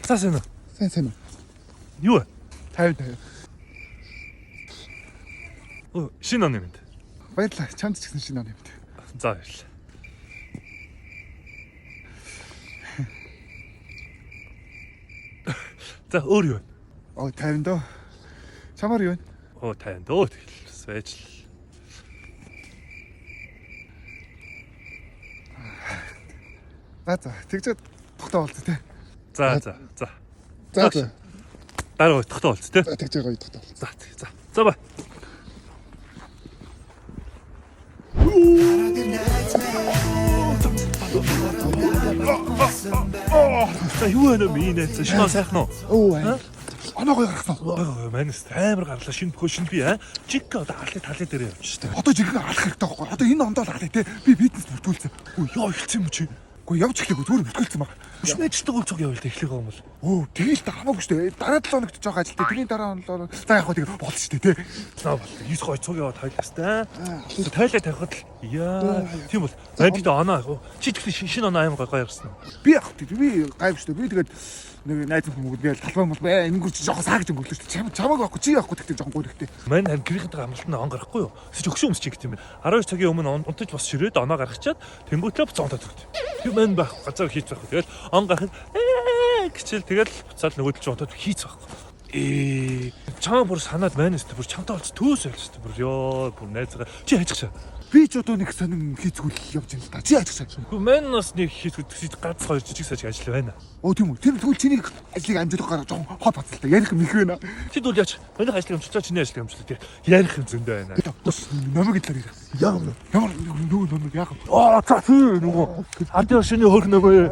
Цаасан уу? Сайн. Юу вэ? 50. Шинэ оны мэд. Баярлалаа. Чамд ч гэсэн шинэ оны мэд. За баярлалаа. За өөр юу вэ? 50 дөө. Чамаар юу вэ? 50 дөө тэгэл свэж. За тэгжээд тогтоо болтой те. За. За. Дараа тогтоо болц те. Тэгж гоё тогтоо. За бай. За юу вэ минь энэ шинэ сайхан уу? Оноо гоё гаргасан. Манайс амар гарлаа шинэ бөхөө шинэ би чиг одоо алын талын дээр явчихсан. Одоо жигээ алах хэрэгтэй байхгүй. Одоо энэ ондоо л алах те. Би фитнес бүртгүүлсэн. Яа ихсэн юм чи? Гэхдээ явж эхлэв зүгээр бүртгүүлсэн баг. Шнэчтэй гол цог явал эхлэх юм бол. Тэгэл та хамаагүй штэ. Дараа 7 хоногт жоох ажилтаа. Тэрний дараа хоног за яг хөө тэг болно штэ те. За бол 9 гой цог яваад тайлхастай. Тайлаа тавихад л яа тийм бол бандд оноо чи тэгэхээр шинэ оноо аим гой гарсан. Би яг би гайв штэ. Би тэгээд нэг найз хүмүүс би талбай мол энэнгүүр жоох саагж өнгөрлөө штэ. Чамаг байхгүй чи явахгүй тэгтээ жоох гойрхтэй. Мань харин гэрийнхэнтэй амралтанд он гарахгүй юу? Эсвэл өгшөө өмсч гэх юм бэ. 12 цагийн өмнө унтаж бас ширээд оноо гаргачаад тэнгуүтлээ буцаантаа төгт. Би мань байх газар хийц байхгүй. Тэгэл он гарахад гэчэл тэгэл буцаад нөгөөдөл ч унтаад хийц байхгүй. Чам бүр санаад манайс бүр чамтай болц төөс байлж штэ. Бүр ёо бүр найзгаа чи хайчих шаа. Би ч одоо нэг сонин хийцгүүл явж байна л да. Чи хайчих шаа. Үгүй мань нас нэг хийцгүүл гац хоёр жижиг саж ажил байна. Тийм үү. Тэр тэгвэл чиний ажлыг амжуулах гараа жоон хот бацалтай. Ярих юм их байна. Чи дүүл яач. Манайх ажлыг амжуулчаа чиний ажлыг амжуулах тийм ярих юм зөндөө байна. Номыг л ярих. Ямар нөгөө номыг яах вэ? За тий нөгөө хардын шиний хөрх нөмөө.